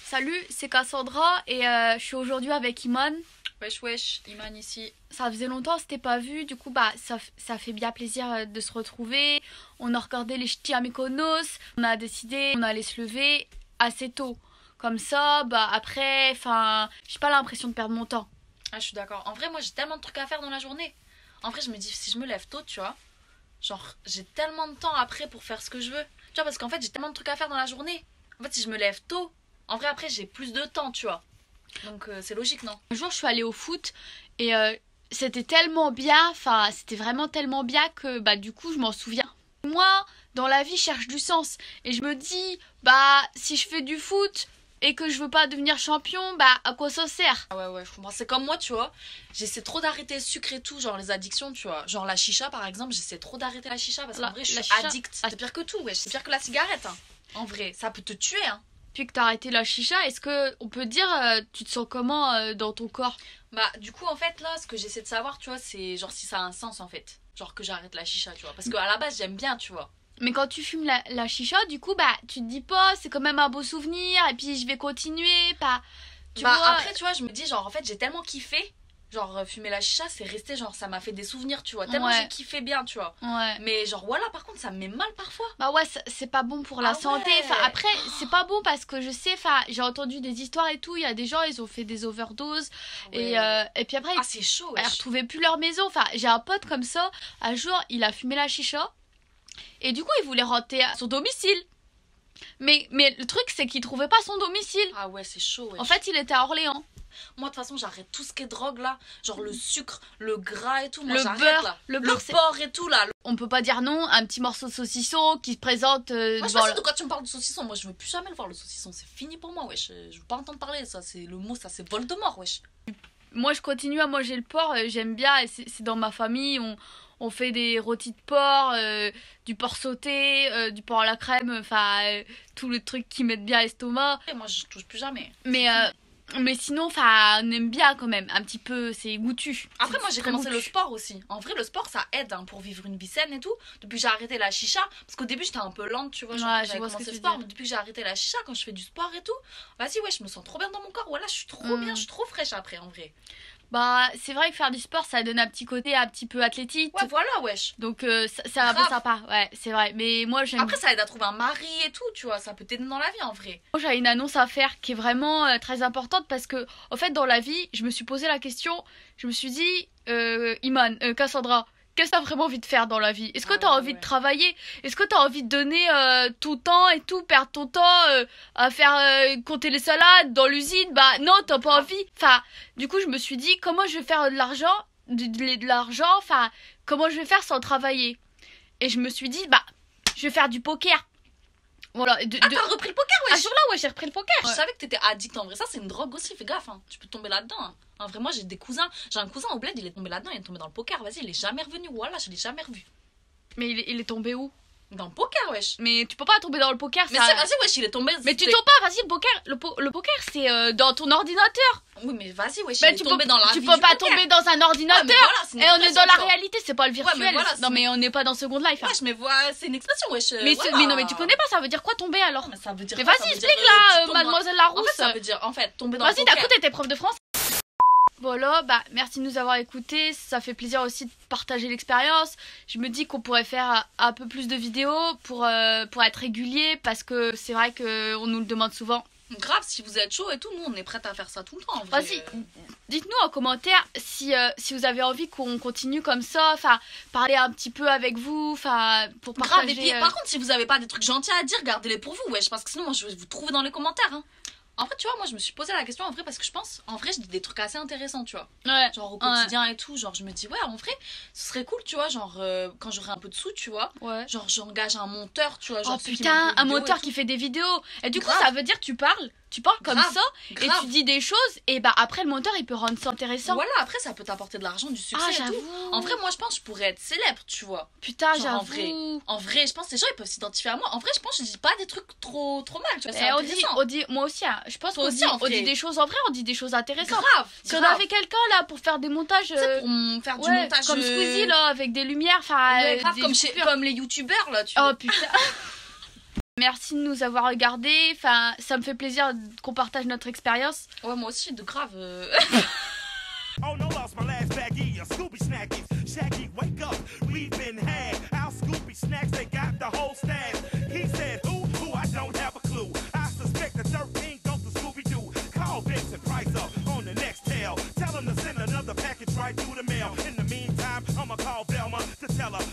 Salut, c'est Cassandra et je suis aujourd'hui avec Iman. Wesh wesh, Iman ici. Ça faisait longtemps on s'était pas vu, du coup ça fait bien plaisir de se retrouver. On a regardé les ch'tis à Mykonos, on a décidé on allait se lever assez tôt. Comme ça, après, j'ai pas l'impression de perdre mon temps. Ah, je suis d'accord. En vrai, moi j'ai tellement de trucs à faire dans la journée. En vrai, je me dis, si je me lève tôt, tu vois, genre j'ai tellement de temps après pour faire ce que je veux. Tu vois, parce qu'en fait, j'ai tellement de trucs à faire dans la journée. En fait, si je me lève tôt, en vrai, après, j'ai plus de temps, tu vois. Donc, c'est logique, non? Un jour, je suis allée au foot et c'était tellement bien, c'était vraiment tellement bien que du coup, je m'en souviens. Moi, dans la vie, je cherche du sens et je me dis, si je fais du foot et que je veux pas devenir champion, à quoi ça sert? Ah ouais, je comprends. C'est comme moi, tu vois. J'essaie trop d'arrêter le sucre et tout, genre les addictions, tu vois. Genre la chicha, par exemple, j'essaie trop d'arrêter la chicha parce qu'en vrai, je suis addict. C'est pire que tout, ouais. C'est pire que la cigarette, hein. En vrai, ça peut te tuer, hein. Depuis que t'as arrêté la chicha, est-ce que on peut dire tu te sens comment dans ton corps? Du coup, en fait, là, ce que j'essaie de savoir, tu vois, c'est genre si ça a un sens, en fait. Genre que j'arrête la chicha, tu vois. Parce qu'à la base, j'aime bien, tu vois. Mais quand tu fumes la chicha, du coup, tu te dis pas, c'est quand même un beau souvenir, et puis je vais continuer, tu vois. Après, tu vois, je me dis, genre, en fait, j'ai tellement kiffé. Genre, fumer la chicha, c'est resté, genre, ça m'a fait des souvenirs, tu vois. Tellement j'ai kiffé bien, tu vois. Ouais. Mais, genre, voilà, par contre, ça me met mal parfois. Ouais, c'est pas bon pour la santé. Après, c'est pas bon parce que je sais, j'ai entendu des histoires et tout. Il y a des gens, ils ont fait des overdoses. Ouais. Et puis après, c'est chaud, ouais. Ils retrouvaient plus leur maison. J'ai un pote comme ça. Un jour, il a fumé la chicha. Et du coup, il voulait rentrer à son domicile. Mais le truc, c'est qu'il trouvait pas son domicile. Ah ouais, c'est chaud, ouais. En fait, il était à Orléans. Moi, de toute façon, j'arrête tout ce qui est drogue, là. Genre le sucre, le gras et tout. Moi, le j'arrête, beurre, là. Le porc et tout, là. On peut pas dire non, un petit morceau de saucisson qui se présente moi, je sais de quoi tu me parles de saucisson. Moi, je veux plus jamais le voir, le saucisson. C'est fini pour moi, wesh. Je veux pas entendre parler de ça. C'est le mot, ça, c'est Voldemort, wesh. Moi, je continue à manger le porc. J'aime bien. C'est dans ma famille. On fait des rôtis de porc, du porc sauté, du porc à la crème. Tous les trucs qui mettent bien l'estomac. Et moi, je touche plus jamais. Mais sinon, on aime bien quand même. Un petit peu, c'est goûtu. Après, moi, j'ai commencé le sport aussi. En vrai, le sport, ça aide pour vivre une vie saine et tout. Depuis que j'ai arrêté la chicha, parce qu'au début, j'étais un peu lente, tu vois. J'avais commencé le sport, mais depuis que j'ai arrêté la chicha, quand je fais du sport et tout, vas-y, ouais, je me sens trop bien dans mon corps. Voilà, je suis trop bien, je suis trop fraîche après, en vrai. C'est vrai que faire du sport, ça donne un petit côté un petit peu athlétique. Ouais, voilà, wesh. Donc, c'est un peu sympa. Ouais, c'est vrai. Mais moi, j'aime. Après, ça aide à trouver un mari et tout, tu vois. Ça peut t'aider dans la vie, en vrai. Moi, j'ai une annonce à faire qui est vraiment très importante parce que, en fait, dans la vie, je me suis posé la question. Je me suis dit, Iman, Cassandra, qu'est-ce que t'as vraiment envie de faire dans la vie? Est-ce que t'as envie de travailler? Est-ce que t'as envie de donner ton temps et tout, perdre ton temps à faire compter les salades dans l'usine? Non, t'as pas envie. Du coup, je me suis dit, comment je vais faire de l'argent, comment je vais faire sans travailler? Et je me suis dit, je vais faire du poker. Voilà. T'as repris le poker, wesh? Ah, sur là, ouais, j'ai repris le poker. Je savais que t'étais addict en vrai. Ça, c'est une drogue aussi, fais gaffe, hein. Tu peux tomber là-dedans, hein. En vrai, moi, j'ai des cousins. J'ai un cousin au bled, il est tombé là-dedans, il est tombé dans le poker. Vas-y, il est jamais revenu. Voilà, je l'ai jamais revu. Mais il est tombé où? Dans le poker, wesh. Mais tu peux pas tomber dans le poker, mais vas-y, wesh, il est tombé. Mais tu tombes pas, vas-y, le poker, c'est dans ton ordinateur. Oui, mais vas-y, wesh, il est tombé dans la vie. Tu peux pas tomber dans un ordinateur. Ouais, et on est dans la réalité, c'est pas le virtuel. Ouais, voilà, non, mais on n'est pas dans Second Life. Wesh, mais c'est une expression, wesh. Mais non, mais tu connais pas, ça veut dire quoi tomber alors? Mais ça veut dire. Mais vas-y, explique là, mademoiselle Larousse. En fait, ça veut dire, tomber dans le poker. Vas-y, d'un coup, t'étais prof de France. Voilà, merci de nous avoir écoutés. Ça fait plaisir aussi de partager l'expérience. Je me dis qu'on pourrait faire un peu plus de vidéos pour être régulier parce que c'est vrai qu'on nous le demande souvent. Grave, si vous êtes chaud et tout, nous on est prêts à faire ça tout le temps. En vrai. Vas-y, dites-nous en commentaire si vous avez envie qu'on continue comme ça, parler un petit peu avec vous, pour partager. Grave, et puis par contre, si vous avez pas des trucs gentils à dire, gardez-les pour vous, wesh, parce que sinon moi je vais vous trouver dans les commentaires, hein. En vrai, tu vois, moi je me suis posé la question en vrai parce que je pense, en vrai, je dis des trucs assez intéressants, tu vois. Ouais. Genre au quotidien et tout, genre je me dis, ouais, en vrai, ce serait cool, tu vois, genre quand j'aurai un peu de sous, tu vois. Ouais. Genre j'engage un monteur, tu vois. Genre, oh putain, un monteur qui fait des vidéos. Et du coup, ça veut dire tu parles comme ça et tu dis des choses et après le monteur il peut rendre ça intéressant. Voilà, après ça peut t'apporter de l'argent, du succès et tout. En vrai, moi je pense que je pourrais être célèbre, tu vois. Putain, j'avoue. En vrai, je pense que les gens ils peuvent s'identifier à moi. En vrai, je pense que je dis pas des trucs trop mal, tu vois. C'est on dit moi aussi, hein, je pense qu'on dit des choses en vrai, on dit des choses intéressantes. Grave. Si on avait quelqu'un là pour faire des montages pour faire du montage comme Squeezie là avec des lumières, comme les youtubeurs là, tu vois. Oh putain. Merci de nous avoir regardés. Enfin, ça me fait plaisir qu'on partage notre expérience. Ouais, moi aussi, de grave. Oh no, lost my last baggie of Scooby Snackies. Shaggy, wake up, we've been had. Our Scooby Snacks, they got the whole stash. He said, who, I don't have a clue. I suspect the 13 goes to Scooby-Doo. Call Vincent Price up on the next tail. Tell him to send another package right through the mail. In the meantime, I'ma call Velma to tell her